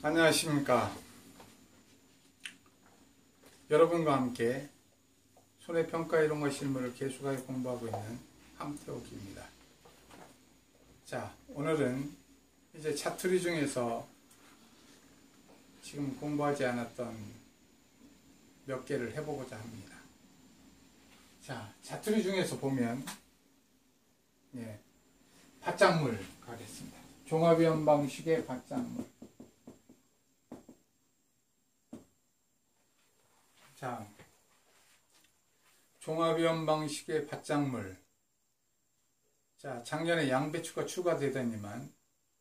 안녕하십니까. 여러분과 함께 손해평가 이론과 실무를 계속하게 공부하고 있는 함태욱입니다. 자, 오늘은 이제 차트리 중에서 지금 공부하지 않았던 몇 개를 해보고자 합니다. 자, 차트리 중에서 보면 밭작물 가겠습니다. 종합이원 방식의 밭작물. 자, 종합이원 방식의 밭작물. 자, 작년에 양배추가 추가되더니만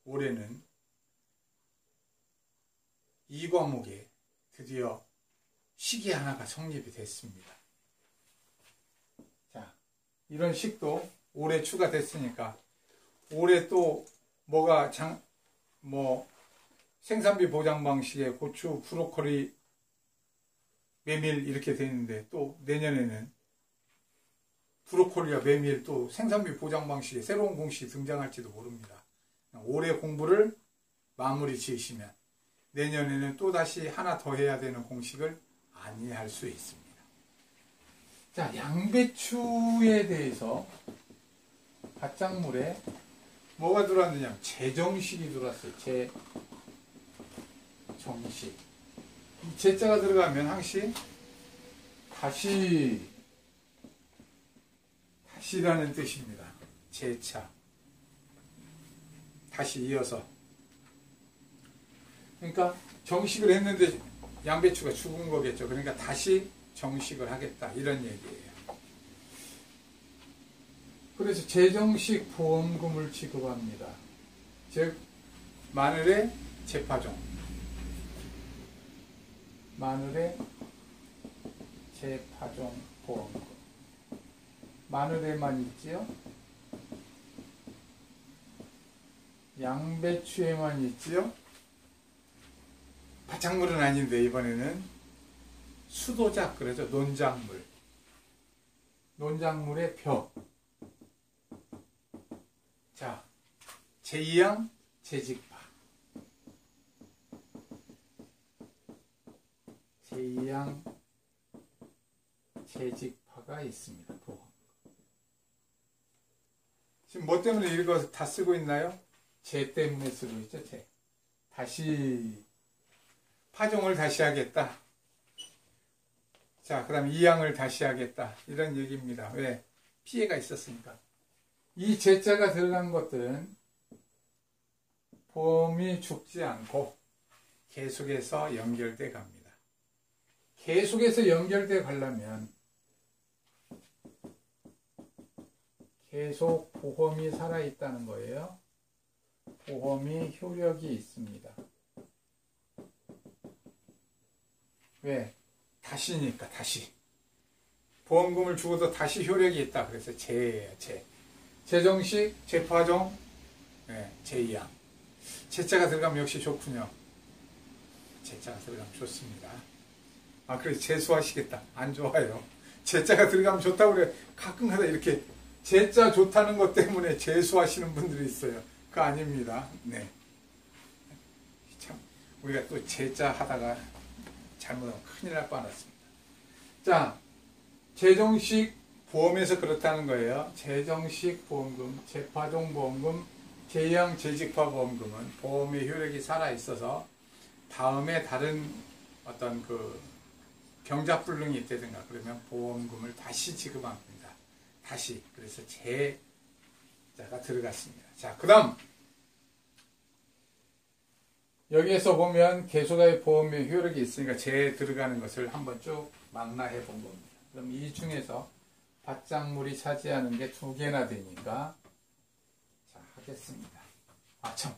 올해는 이 과목에 드디어 식이 하나가 성립이 됐습니다. 자, 이런 식도 올해 추가됐으니까 올해 또 뭐가 생산비 보장 방식의 고추, 브로콜리, 메밀 이렇게 되는데 또 내년에는 브로콜리와 메밀 또 생산비 보장 방식의 새로운 공식이 등장할지도 모릅니다. 올해 공부를 마무리 지으시면 내년에는 또다시 하나 더 해야 되는 공식을 안이할 수 있습니다. 자, 양배추에 대해서 밭작물에 뭐가 들어왔느냐? 재정식이 들어왔어요. 재정식. 이 제자가 들어가면 항시 다시라는 뜻입니다. 재차. 다시 이어서. 그러니까 정식을 했는데 양배추가 죽은 거겠죠. 그러니까 다시 정식을 하겠다. 이런 얘기예요. 그래서 재정식 보험금을 지급합니다. 즉 마늘의 재파종. 마늘의 재파종 보험금. 마늘에만 있지요? 양배추에만 있지요? 밭작물은 아닌데 이번에는 수도작 그러죠. 논작물. 논작물의 벼. 자, 제2항 재직파. 제2항 재직파가 있습니다. 보험. 지금 뭐 때문에 이거 다 쓰고 있나요? 재 때문에 쓰고 있죠. 재. 다시 파종을 다시 하겠다. 자, 그 다음에 2항을 다시 하겠다. 이런 얘기입니다. 왜? 피해가 있었으니까. 이 재자가 들어간 것들은 보험이 죽지 않고 계속해서 연결돼 갑니다. 계속해서 연결돼 가려면 계속 보험이 살아있다는 거예요. 보험이 효력이 있습니다. 왜? 다시니까 다시. 보험금을 주고도 다시 효력이 있다. 그래서 재예요. 재정식, 재파종, 제2항. 재자가 들어가면 역시 좋군요. 재자가 들어가면 좋습니다. 아, 그래, 재수하시겠다. 안 좋아요. 재자가 들어가면 좋다고 그래. 가끔가다 이렇게 재자 좋다는 것 때문에 재수하시는 분들이 있어요. 그거 아닙니다. 네. 참, 우리가 또 재자 하다가 잘못하면 큰일 날 뻔했습니다. 자, 재정식 보험에서 그렇다는 거예요. 재정식 보험금, 재파종 보험금, 제2항 재직파 보험금은 보험의 효력이 살아있어서 다음에 다른 어떤 병자불능이 있다든가 그러면 보험금을 다시 지급합니다. 다시. 그래서 재자가 들어갔습니다. 자, 그 다음 여기에서 보면 계속의 보험의 효력이 있으니까 재 들어가는 것을 한번 쭉 망라해 본 겁니다. 그럼 이 중에서 밭작물이 차지하는 게 2개나 되니까 자, 하겠습니다. 아, 참.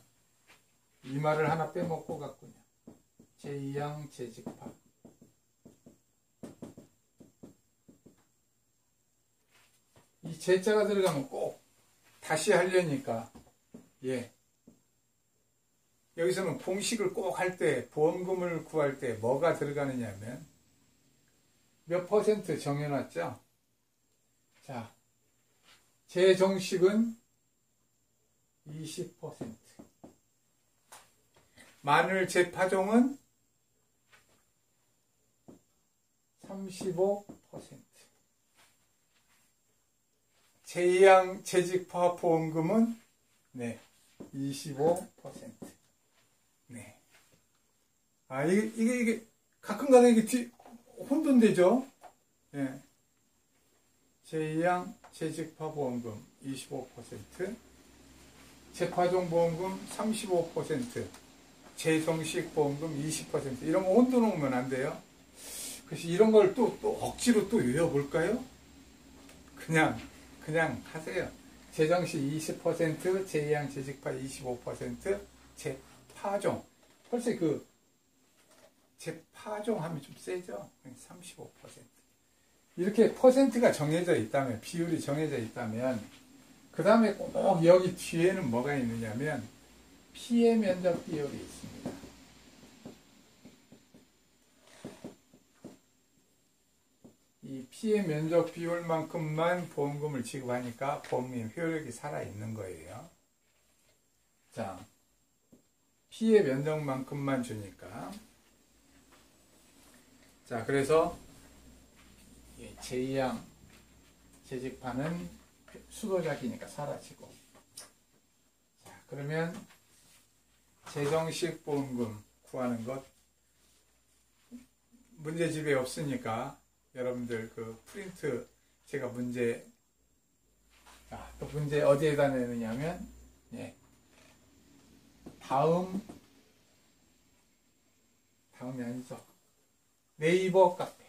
이 말을 하나 빼먹고 갔군요. 제2항 재직파. 이 재자가 들어가면 꼭 다시 하려니까 여기서는 공식을 꼭 할 때 보험금을 구할 때 뭐가 들어가느냐 하면 몇 퍼센트 정해놨죠? 자, 재정식은 20%. 마늘 재파종은 35%. 제이항 재직파 보험금은 네, 25%. 네. 아, 이게 가끔가다 이게 혼돈되죠? 네. 제이항 재직파 보험금 25%, 재파종 보험금 35%, 재정식 보험금 20%. 이런 거 혼돈 오면 안 돼요. 그래서 이런 걸 또 억지로 또 외워볼까요? 그냥 하세요. 재정식 20%, 제이항 재직파 25%, 재파종. 벌써 그 재파종 하면 좀 세죠? 35%. 이렇게 퍼센트가 정해져 있다면, 비율이 정해져 있다면, 그 다음에 꼭 여기 뒤에는 뭐가 있느냐면, 피해 면적 비율이 있습니다. 이 피해 면적 비율만큼만 보험금을 지급하니까 보험금 효력이 살아있는 거예요. 자, 피해 면적만큼만 주니까. 자, 그래서 제이항 재직파는 수도자기니까 사라지고. 자, 그러면 재정식 보험금 구하는 것 문제집에 없으니까 여러분들 그 프린트 제가 문제 또 문제 어디에다 내느냐면 다음이 아니죠. 네이버 카페.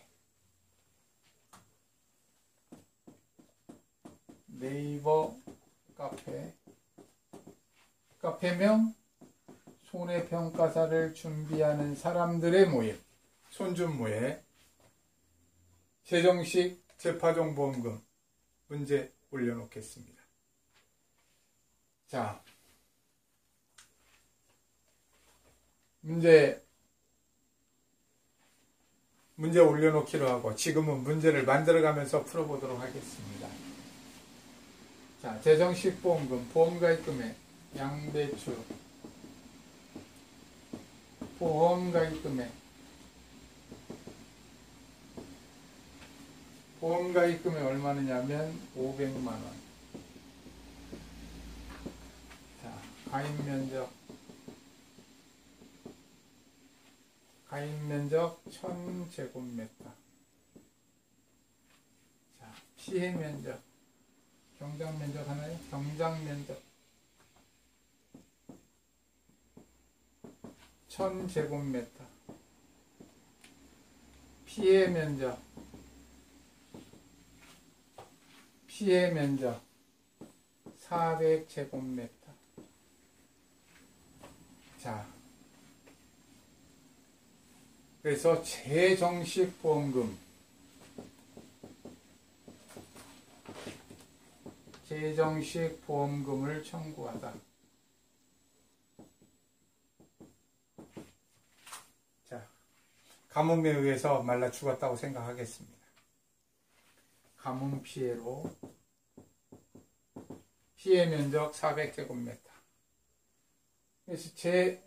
네이버 카페. 카페명 손해평가사를 준비하는 사람들의 모임. 손준모의 재정식 재파종 보험금 문제 올려놓겠습니다. 자, 문제 올려놓기로 하고 지금은 문제를 만들어가면서 풀어보도록 하겠습니다. 자, 재정식 보험금, 보험가입금액, 양배추, 보험가입금액, 보험가입금액 얼마느냐면 500만원. 자, 가입면적 1000제곱미터. 자, 피해면적, 경작면적 하나요? 경작면적 1000제곱미터. 피해면적 400제곱미터. 자, 그래서 재정식 보험금, 재정식 보험금을 청구하다. 자, 가뭄에 의해서 말라 죽었다고 생각하겠습니다. 가뭄 피해로 피해 면적 400제곱미터. 그래서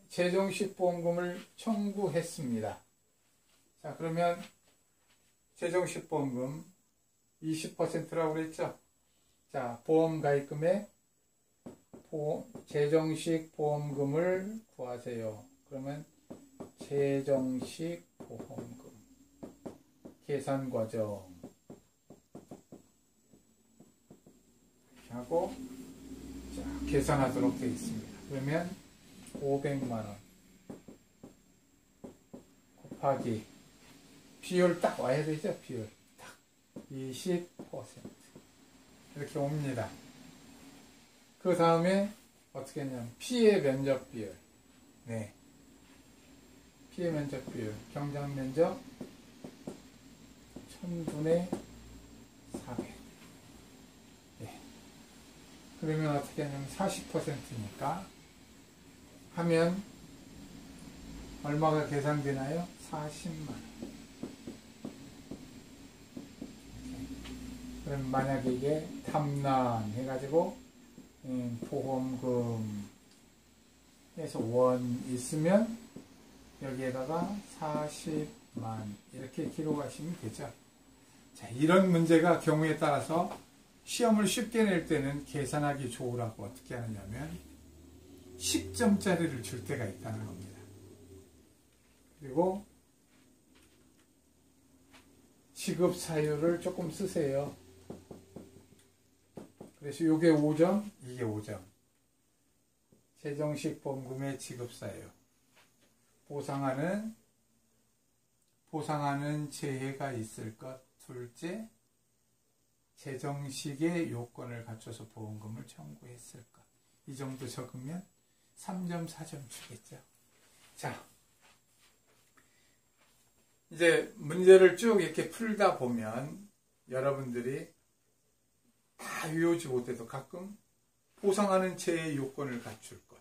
재정식 보험금을 청구했습니다. 자, 그러면 재정식 보험금 20%라고 그랬죠? 자, 보험 가입금에 재정식 보험금을 구하세요. 그러면 재정식 보험금 계산 과정 하고 자, 계산하도록 되어 있습니다. 그러면 500만원 곱하기 비율 딱 와야 되죠? 비율 딱 20% 이렇게 옵니다. 그 다음에 어떻게 했냐면 피해 면적 비율, 네, 피해 면적 비율, 경작 면적 1000분의 400. 네. 그러면 어떻게 하냐면 40%니까 하면 얼마가 계산되나요? 40만원. 그럼 만약에 이게 탐난 해가지고 보험금 해서 원 있으면 여기에다가 40만 이렇게 기록하시면 되죠. 자, 이런 문제가 경우에 따라서 시험을 쉽게 낼 때는 계산하기 좋으라고 어떻게 하느냐면 10점짜리를 줄 때가 있다는 겁니다. 그리고 지급 사유를 조금 쓰세요. 그래서 이게 5점, 이게 5점. 세정식 보험금의 지급 사유. 보상하는 재해가 있을 것. 둘째, 세정식의 요건을 갖춰서 보험금을 청구했을 것. 이 정도 적으면 3점, 4점 주겠죠. 자, 이제 문제를 쭉 이렇게 풀다 보면 여러분들이 다 외우지 못해도 가끔 보상하는 재해 요건을 갖출 것,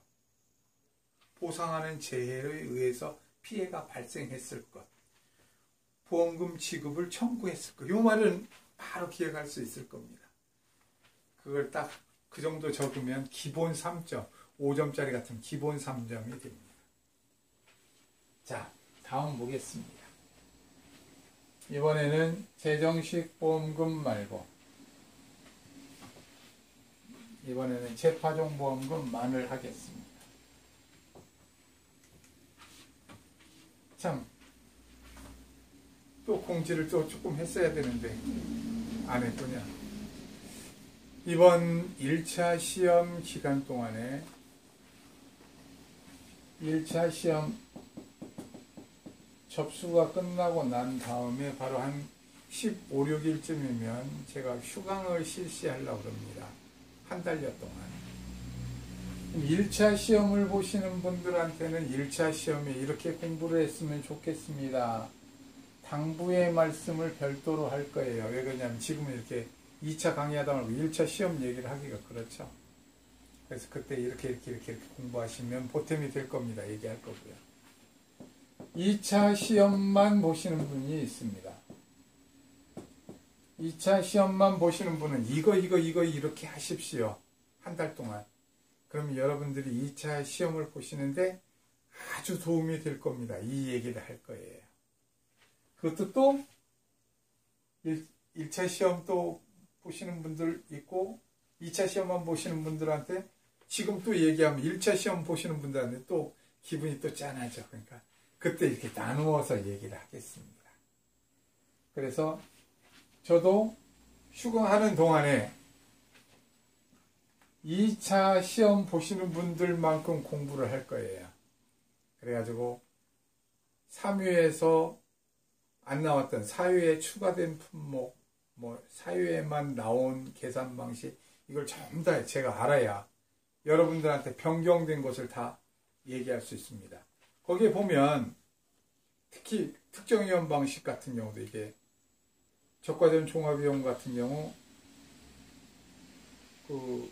보상하는 재해에 의해서 피해가 발생했을 것, 보험금 지급을 청구했을 것, 이 말은 바로 기억할 수 있을 겁니다. 그걸 딱 그 정도 적으면 기본 3점, 5점짜리 같은 기본 3점이 됩니다. 자, 다음 보겠습니다. 이번에는 세정식 보험금 말고 이번에는 재파종 보험금만을 하겠습니다. 참, 또 공지를 또 조금 했어야 되는데 안 했군요. 이번 1차 시험 기간 동안에 1차 시험 접수가 끝나고 난 다음에 바로 한 15, 16일쯤이면 제가 휴강을 실시하려고 합니다. 한 달여 동안. 1차 시험을 보시는 분들한테는 1차 시험에 이렇게 공부를 했으면 좋겠습니다. 당부의 말씀을 별도로 할 거예요. 왜 그러냐면 지금은 이렇게 2차 강의하다 말고 1차 시험 얘기를 하기가 그렇죠. 그래서 그때 이렇게 공부하시면 보탬이 될 겁니다. 얘기할 거고요. 2차 시험만 보시는 분이 있습니다. 2차 시험만 보시는 분은 이거 이렇게 하십시오. 한 달 동안. 그럼 여러분들이 2차 시험을 보시는데 아주 도움이 될 겁니다. 이 얘기를 할 거예요. 그것도 또 1차 시험 또 보시는 분들 있고 2차 시험만 보시는 분들한테 지금 또 얘기하면 1차 시험 보시는 분들한테 또 기분이 또 짠하죠. 그러니까 그때 이렇게 나누어서 얘기를 하겠습니다. 그래서 저도 휴강하는 동안에 2차 시험 보시는 분들만큼 공부를 할 거예요. 그래가지고 3회에서 안 나왔던 4회에 추가된 품목, 뭐 4회에만 나온 계산 방식, 이걸 전부 다 제가 알아야 여러분들한테 변경된 것을 다 얘기할 수 있습니다. 거기에 보면 특히 특정위험 방식 같은 경우도 이게 적과점 종합위험 같은 경우 그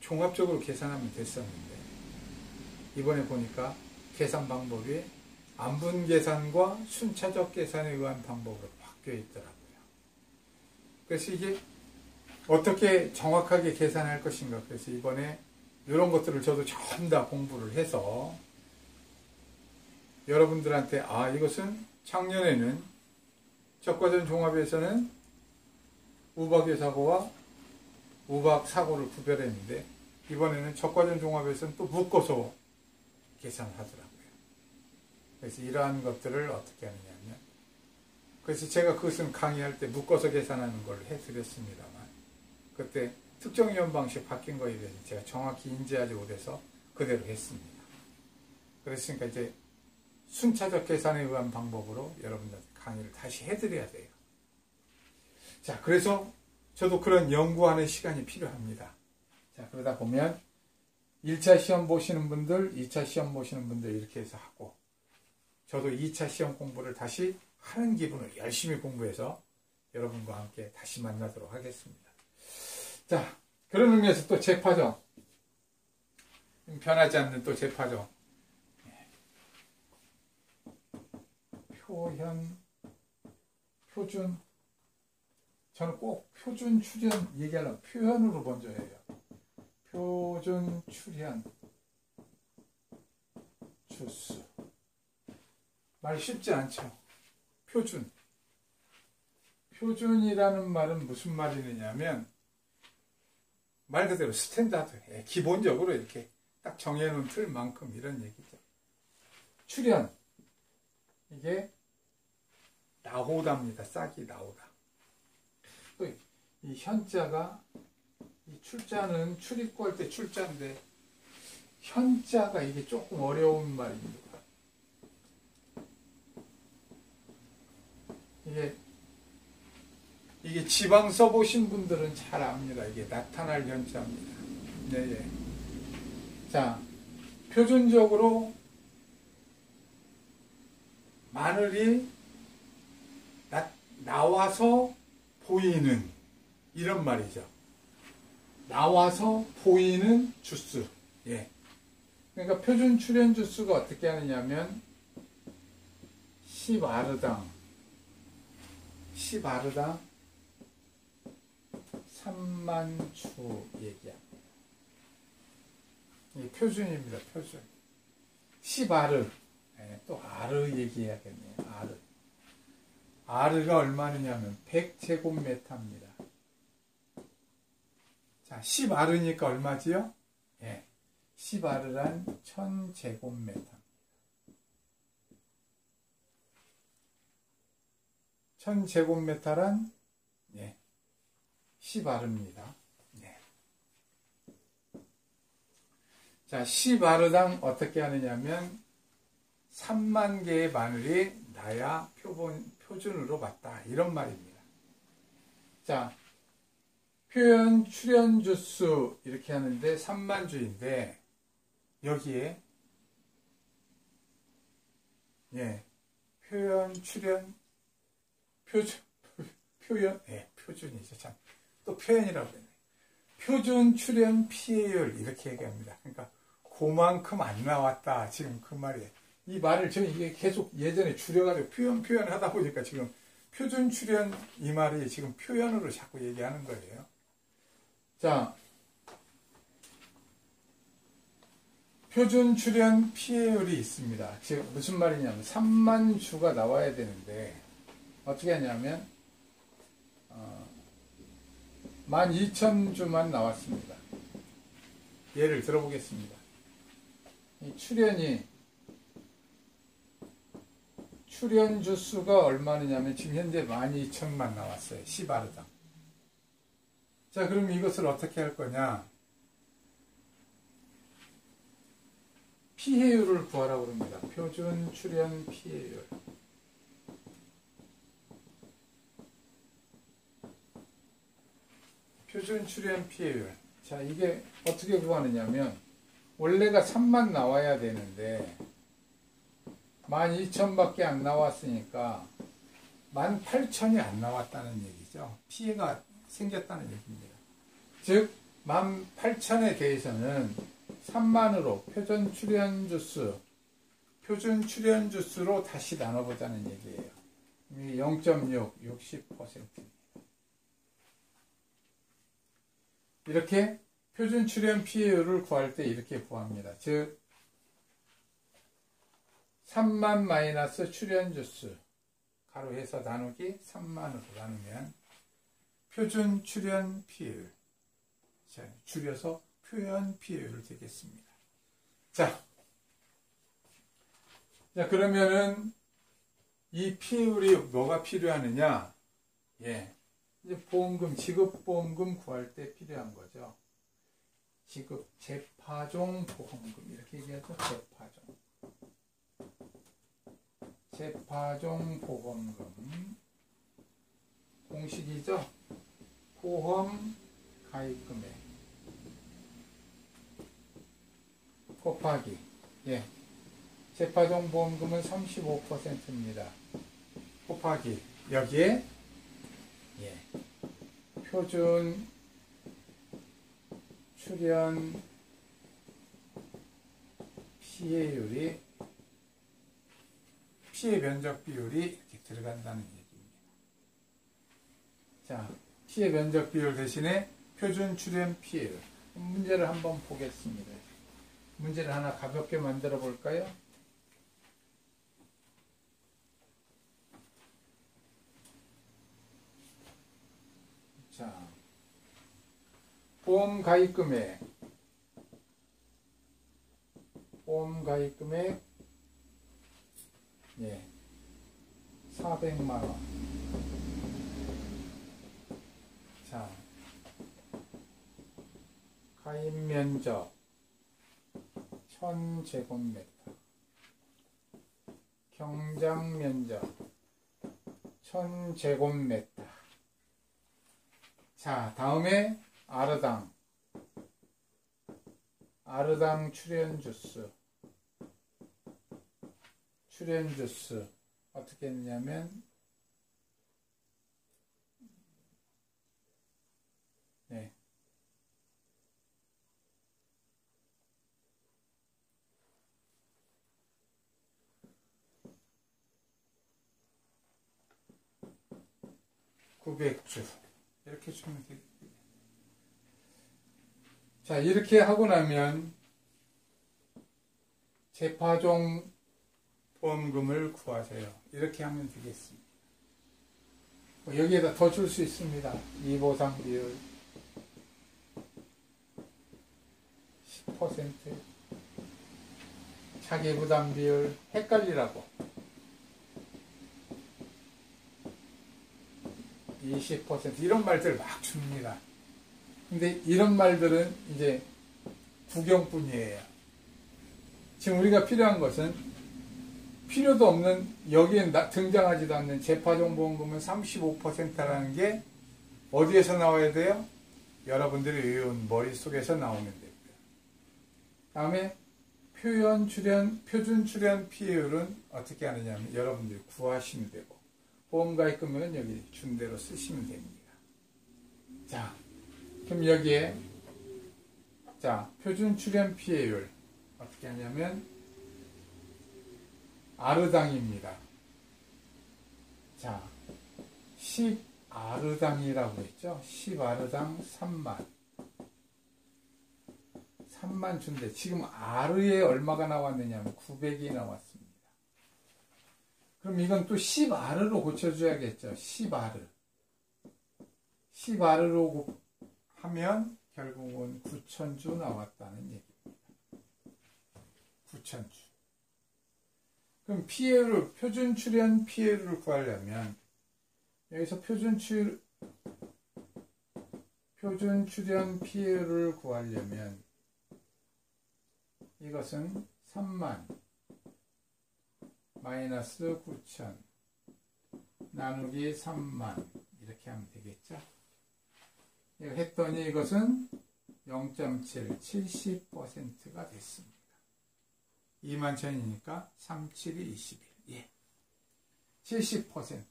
종합적으로 계산하면 됐었는데 이번에 보니까 계산 방법이 안분 계산과 순차적 계산에 의한 방법으로 바뀌어 있더라고요. 그래서 이게 어떻게 정확하게 계산할 것인가. 그래서 이번에 이런 것들을 저도 전부 다 공부를 해서 여러분들한테 이것은 작년에는 적과점 종합에서는 우박의 사고와 우박 사고를 구별했는데 이번에는 적과점 종합에서는 또 묶어서 계산을 하더라고요. 그래서 이러한 것들을 어떻게 하느냐면 그래서 제가 그것은 강의할 때 묶어서 계산하는 걸 해드렸습니다만 그때 특정위험 방식 바뀐 거에 대해서 제가 정확히 인지하지 못해서 그대로 했습니다. 그랬으니까 이제 순차적 계산에 의한 방법으로 여러분들한테 강의를 다시 해드려야 돼요. 자, 그래서 저도 그런 연구하는 시간이 필요합니다. 자, 그러다 보면 1차 시험 보시는 분들, 2차 시험 보시는 분들 이렇게 해서 하고 저도 2차 시험 공부를 다시 하는 기분으로 열심히 공부해서 여러분과 함께 다시 만나도록 하겠습니다. 자, 그런 의미에서 또 재파정. 변하지 않는 또 재파정. 표준. 저는 꼭 표준 출현 얘기하려면 표현으로 먼저 해요. 표준 출현. 주수. 말 쉽지 않죠. 표준. 표준이라는 말은 무슨 말이냐면 말 그대로 스탠다드. 기본적으로 이렇게 딱 정해놓은 틀만큼 이런 얘기죠. 출현. 이게 나오다입니다. 싹이 나오다. 또 이 현자가 이 출자는 출입구할 때 출자인데 현자가 이게 조금 어려운 말입니다. 이게 지방 써보신 분들은 잘 압니다. 이게 나타날 현자입니다. 네, 예. 자, 표준적으로 마늘이 나와서 보이는 이런 말이죠. 나와서 보이는 주스. 예. 그러니까 표준 출현 주스가 어떻게 하느냐면 10아르당 3만 주 얘기합니다. 이게 표준입니다. 표준. 10아르. 예, 또 아르 얘기해야겠네요. 아르. 아르가 얼마느냐면 100제곱미터입니다. 자, 10아르니까 얼마지요? 예. 10아르란 1000제곱미터. 1000제곱미터란 예. 10아르입니다. 예. 자, 10아르당 어떻게 하느냐면 3만 개의 마늘이 나야 표준으로 맞다. 이런 말입니다. 자, 표현 출현 주수 이렇게 하는데 3만 주인데 여기에 예, 표현 출현 표현 표준이죠. 참 또 표현이라고 그러네. 표준 출현 피해율 이렇게 얘기합니다. 그러니까 그만큼 안 나왔다. 지금 그 말이에요. 이 말을 저는 이게 계속 예전에 줄여가지고 표현하다 보니까 지금 표준 출현 이 말이 지금 표현으로 자꾸 얘기하는 거예요. 자, 표준 출현 피해율이 있습니다. 지금 무슨 말이냐면 3만 주가 나와야 되는데 어떻게 하냐면 12,000주만 나왔습니다. 예를 들어보겠습니다. 이 출현 주수가 얼마느냐면 지금 현재 12,000만 나왔어요. 10아르당. 자, 그럼 이것을 어떻게 할 거냐? 피해율을 구하라고 합니다. 표준 출현 피해율. 표준 출현 피해율. 자, 이게 어떻게 구하느냐면 원래가 3만 나와야 되는데 12,000밖에 안 나왔으니까 18,000이 안 나왔다는 얘기죠. 피해가 생겼다는 얘기입니다. 즉 18,000에 대해서는 3만으로 표준 출현 주수로 다시 나눠보자는 얘기예요. 0.6, 60%입니다. 이렇게 표준 출현 피해율을 구할 때 이렇게 구합니다. 즉 3만 마이너스 출현 주수 가로해서 나누기 3만으로 나누면 표준 출현 피해율. 자, 줄여서 표현 피해율 되겠습니다. 자, 그러면은 이 피해율이 뭐가 필요하느냐? 예. 이제 보험금, 지급보험금 구할 때 필요한 거죠. 재파종 보험금. 이렇게 얘기하죠. 재파종 보험금. 공식이죠. 보험 가입금액. 곱하기. 예. 재파종 보험금은 35%입니다. 곱하기. 여기에 예. 표준 출현 피해 면적 비율이 이렇게 들어간다는 얘기입니다. 자, 피해 면적 비율 대신에 표준 출현 피해율. 문제를 한번 보겠습니다. 문제를 하나 가볍게 만들어 볼까요? 보험 가입 금액 400만 원. 자, 가입 면적 1000제곱미터. 경장 면적 1000제곱미터. 자, 다음에 아르당 출연 주수 어떻게 했냐면 네. (900주) 이렇게 주면 되겠습니다. 자, 이렇게 하고 나면 재파종 보험금을 구하세요. 이렇게 하면 되겠습니다. 여기에다 더 줄 수 있습니다. 이보상 비율 10%, 차기부담 비율 헷갈리라고 20% 이런 말들 막 줍니다. 근데 이런 말들은 이제 구경뿐이에요. 지금 우리가 필요한 것은 필요도 없는, 여기에 등장하지도 않는 재파종 보험금은 35%라는 게 어디에서 나와야 돼요? 여러분들이 외운 머릿속에서 나오면 됩니다. 다음에 표준 출연 피해율은 어떻게 하느냐면 여러분들이 구하시면 되고, 보험가입 금액은 여기 준 대로 쓰시면 됩니다. 자, 그럼 여기에 표준 출연 피해율 어떻게 하냐면 아르당입니다. 자, 10아르당이라고 했죠. 10아르당 3만 준대. 지금 아르에 얼마가 나왔느냐면 900이 나왔습니다. 그럼 이건 또 10아르로 고쳐줘야겠죠. 10아르로 하면 결국은 9,000주 나왔다는 얘기입니다. 9,000주. 그럼 피해율을, 표준 출연 피해율을 구하려면 여기서 표준 출연 피해율을 구하려면 이것은 3만 마이너스 9,000 나누기 3만 이렇게 하면 되겠죠. 이거 했더니 이것은 0.7, 70%가 됐습니다. 21,000이니까 37이 21. 예. 70%.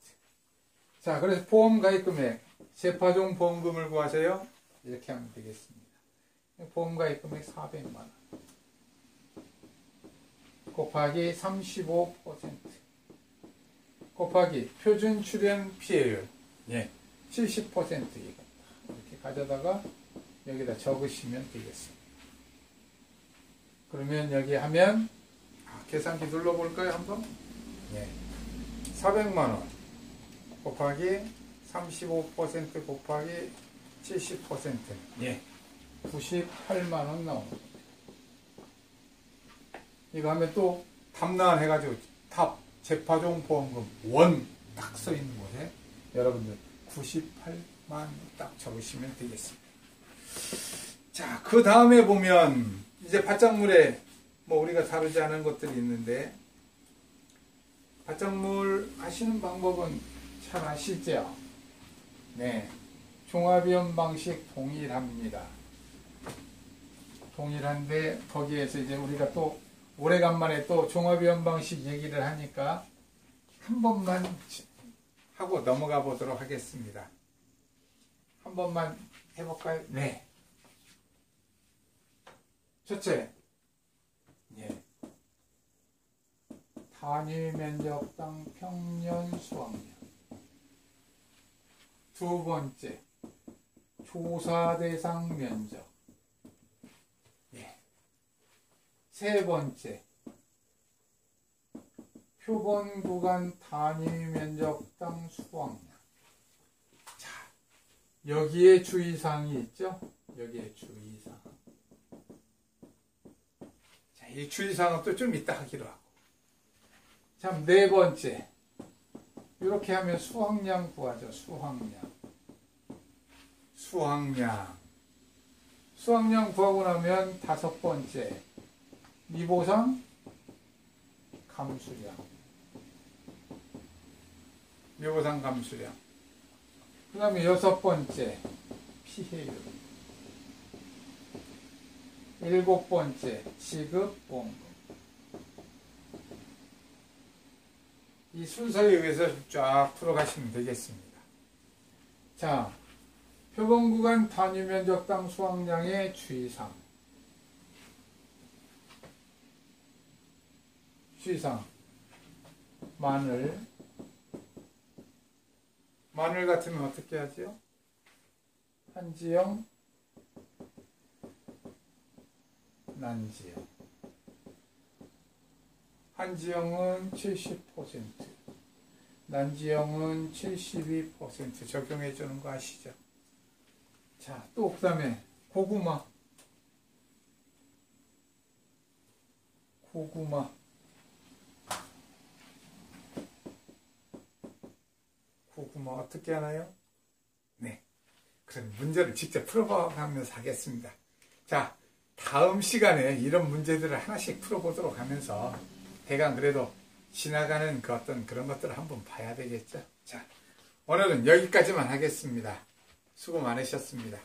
자, 그래서 보험 가입 금액, 재파종 보험금을 구하세요. 이렇게 하면 되겠습니다. 보험 가입 금액 400만 원. 곱하기 35% 곱하기 표준 출연 피해율. 예. 70% 이거. 이렇게 가져다가 여기다 적으시면 되겠습니다. 그러면 여기 하면 계산기 눌러볼까요, 한번? 예. 400만원 곱하기 35% 곱하기 70%. 예. 98만원 나옵니다. 이거 하면 또 답란 해가지고 답, 재파종 보험금 원 딱 써있는 곳에 여러분들 98만 딱 적으시면 되겠습니다. 자, 그 다음에 보면 이제 밭작물에 뭐 우리가 다루지 않은 것들이 있는데, 밭작물 하시는 방법은 잘 아시죠? 네. 종합위험 방식 동일합니다. 동일한데 거기에서 이제 우리가 또 오래간만에 또 종합위험 방식 얘기를 하니까 한 번만 하고 넘어가 보도록 하겠습니다. 한 번만 해볼까요? 네. 첫째, 예. 단위 면적당 평년 수확량. 두 번째, 조사 대상 면적. 예. 세 번째, 표본 구간 단위 면적당 수확량. 자, 여기에 주의사항이 있죠? 여기에 주의사항. 자, 이 주의사항은 또 좀 이따 하기로 하고. 참, 네 번째. 이렇게 하면 수확량 구하죠. 수확량. 수확량 구하고 나면 다섯 번째. 미보상 감수량. 미보상 감수량. 그 다음에 여섯 번째. 피해율. 일곱 번째. 지급보험금. 이 순서에 의해서 쫙 풀어가시면 되겠습니다. 자, 표본구간 단위면적당 수확량의 주의사항. 마늘. 마늘 같으면 어떻게 하죠? 한지형, 난지형. 한지형은 70%, 난지형은 72% 적용해 주는 거 아시죠? 자, 또 그 다음에 고구마. 고구마 어떻게 하나요? 네, 그럼 문제를 직접 풀어가면서 하겠습니다. 자, 다음 시간에 이런 문제들을 하나씩 풀어보도록 하면서 대강 그래도 지나가는 그 어떤 그런 것들을 한번 봐야 되겠죠. 자, 오늘은 여기까지만 하겠습니다. 수고 많으셨습니다.